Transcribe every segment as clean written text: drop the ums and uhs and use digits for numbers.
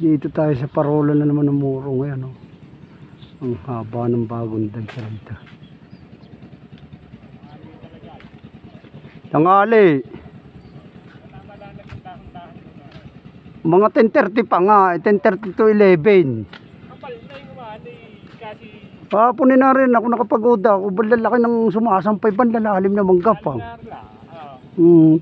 Dito tayo sa parola na naman ng Muro ngayon. Oh. Ang haba ng bagong dagsa rito. Tangali. Mga 10:30 pa nga. 10:30 to 11. Papunin na rin ako nakapagoda. Ako balalaki ng sumasampay panlalalim na manggapang.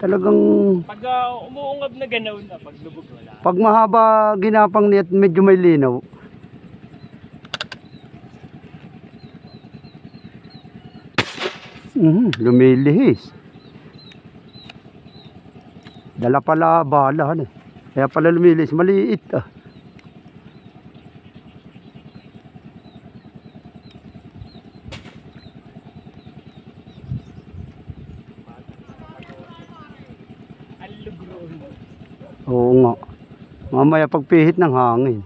Talagang pag umuungab na ganaw na, pag lubog wala. Pag mahaba ginapang niya at medyo may linaw. Lumilihis. Dala pala bala. Kaya pala lumilihis. Maliit ah. Oo nga. Mamaya pagpihit ng hangin.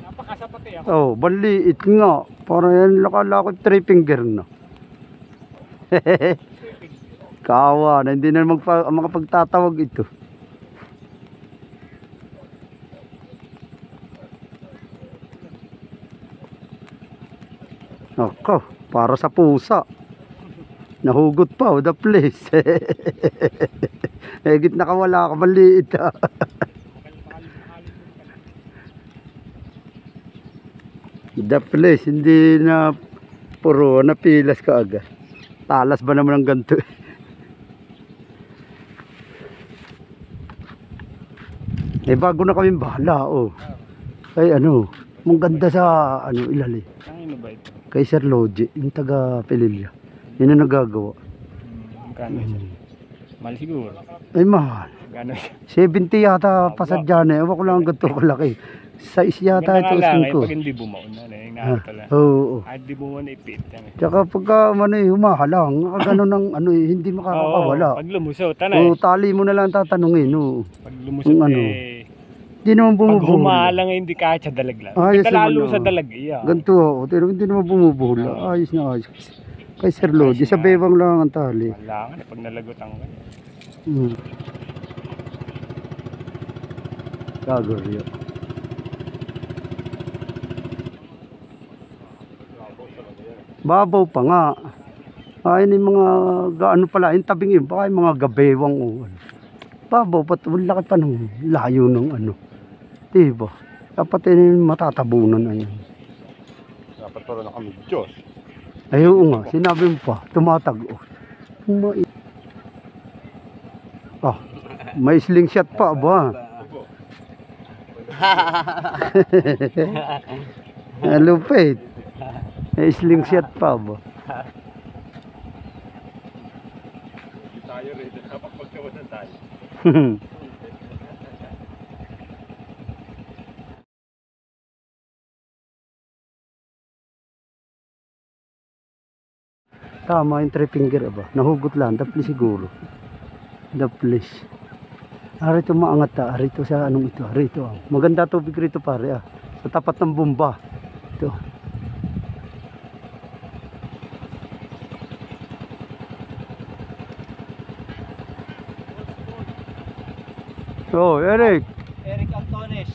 Napakasapati ako. Oh, baliit nga. Para yan lakalakot 3 finger na. Kawa na hindi na makapagtatawag ito. Ako, para sa pusa. Nahugot pa, the place. Higit nakawala ka, maliit ah. The place, hindi na puro napilas ka agad. Talas ba naman ang ganito? Eh bago na kami bahala oh. Ay ano, mong ganda sa ano ilalim. Ano ba ito? Kay Sir Logi, yung taga Pililya. Yun ang nagagawa. Magkano siya? Mahal siguro. Ay mahal. Magkano siya? 70 yata pasadya na. Ewan ko lang ang ganito kalaki. 6 yata ito lang, ko. pag hindi bumaon na, ingahit pala. Oo. At di bumaon na ipit. Tsaka pagka humahalang, nakagano ng ano hindi makakawala. Pag lumusot, tanay. Oo, tali mo na lang tatanungin. Oo. Pag lumusot Hindi naman pag bumubuhol. humahalang hindi kahit sa dalag lang. Ayos Kita lalo naman, sa dalag, iya. Ganito ako, pero hindi naman bumubuhol. Ayos na ayos. Kay Sir Logi, sa bewang lang ang tali. Wala nga, pag nalagot ang Kagoryo. Babaw pa nga. Ay ni mga gaano pala, yung tabing yun, baka yung mga gabewang o ano. Babaw pa, laki pa ng layo ng ano. Diba? Dapat yun matatabunan na yan. dapat pala na kami Diyos. Ay oo nga, sinabi mo pa, tumatago. May slingshot pa ba? Lupit. May slingshot pa ba? Tayo rin, dapat pagkawasan tayo. Tama yung 3 finger ba? Nahugot lang, dapli siguro. Daplis. Arito maangat ta, arito sa anong ito, arito. Maganda tubig rito pare ah. Sa tapat ng bomba. Ito. Oh, Eric. Eric Antones.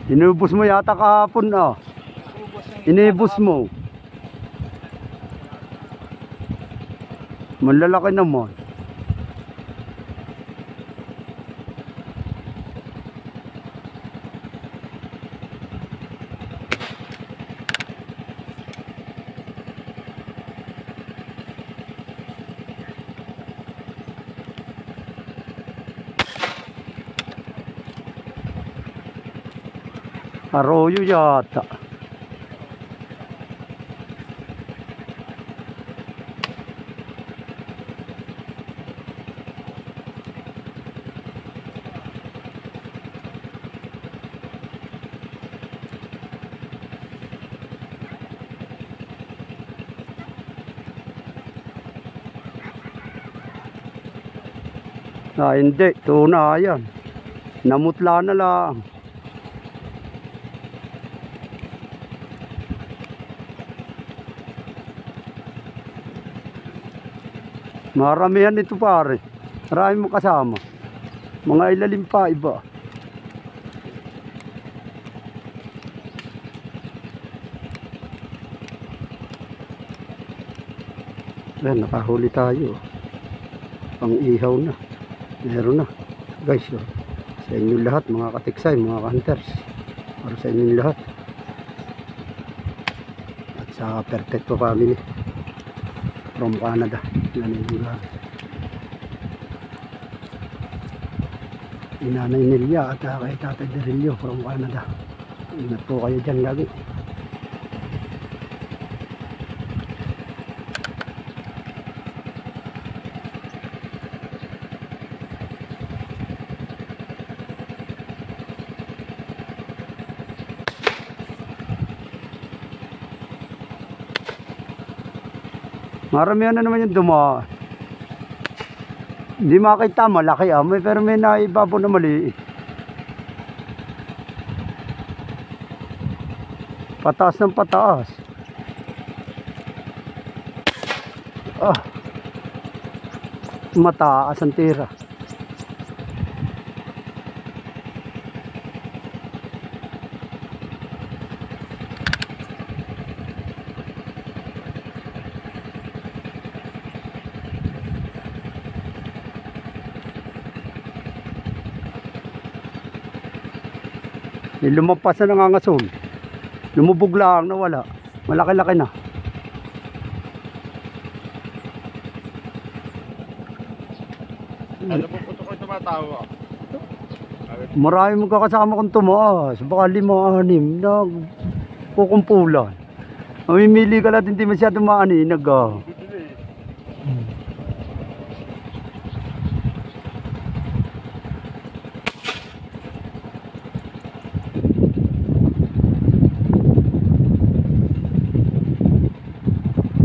Inubos mo yata kahapon ah. Inubos mo. Malalaki naman. Arroyo yata. Hindi, tuna yan. Namutla na lang. Maramihan ito pare. Marami mo kasama. Mga ilalim pa iba. Ayan, nakahuli tayo. Pang ihaw na. Meron na. Guys, oh. Sa inyo lahat, mga katiksay, mga hunters. Para sa inyo lahat. At sa Perfecto Family. From Canada. Yan yung lahat. Inanay Nelia at kay Tatay Derillo from Canada. Ingat po kayo dyan lagi. Maramihan na naman yung dumaan. Hindi makita, malaki may pero may naibabo na maliit. Pataas ng pataas. Mataas ang tira. Lumampas na nangangason. Lumubog lang, nawala. Malaki-laki na. Ano po puto ko tumatawa? Marami magkakasama kong tumaas. Baka 5-6 na kukumpulan. Mamimili ka lang, hindi masyadong maaninag.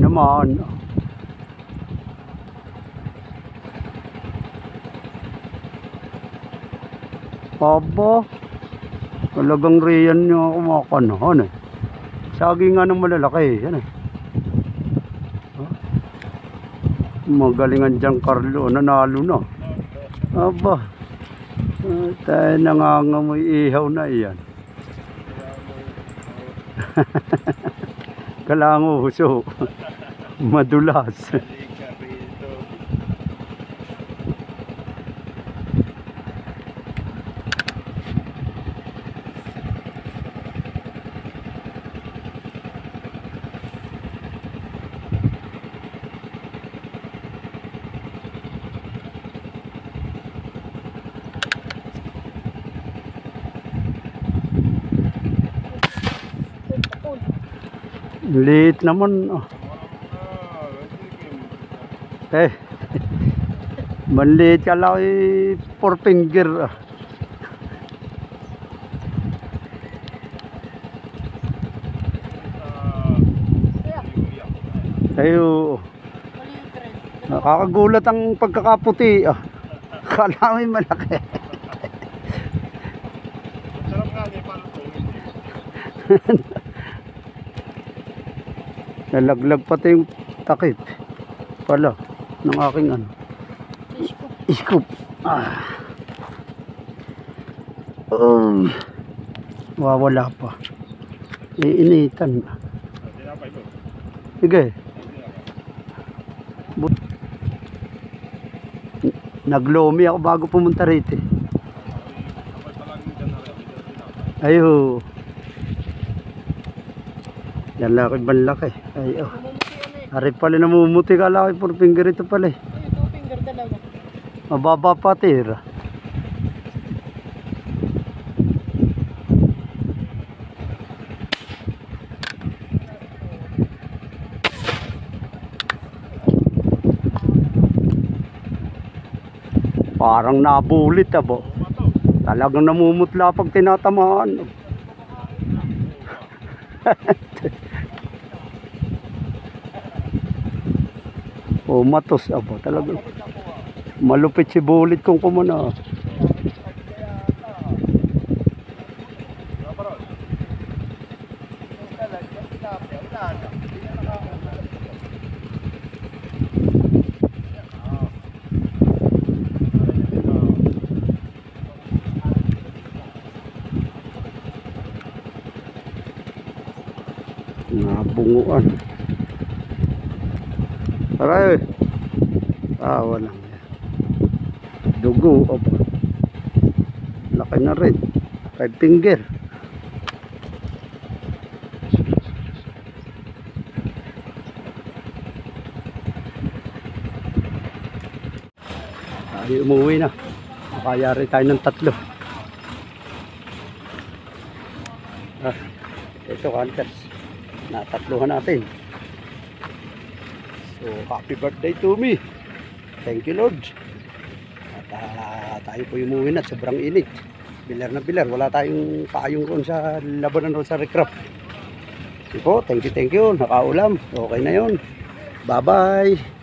Naman. Aba, talagang riyan nyo kumakanahan eh. Saging nga ng malalaki yan eh. Magalingan dyan Carlo, nanalo na. Aba, tayo nangangamoy ihaw na iyan. Kalanguso. Madulas. Liit naman. Manliit ka lang 4 finger. Ayo. Nakakagulat ang pagkakaputi. Kala mo malaki. Sarap nga niya paano po. Nalaglag pati yung takip pala ng aking ano. Scoop. Wawala pa. Iinitan. Sige. Naglomi ako bago pumunta rito. Ayo. Yan laki banlaki. Ay, Ari pala namumuti ka laki 4 finger ito pala eh. 2 finger talaga. Mababa pa tira. Parang nabulit abo. Talagang namumutla pag tinatamaan. Matos abo talaga. Malupit si bulit kung kumana. bunguan. Aray. Walang dugo. Opo. Laki na rin. 5 finger. Tayo umuwi na. Makayari tayo ng 3. Ito hunters. Natatluhan natin. So happy birthday to me. Thank you Lord. At tayo po umuwi na. Sobrang init. Bilar na bilar. Wala tayong paayong roon sa labanan roon sa recraft. So, thank you. Nakaulam. Okay na yun. Bye bye.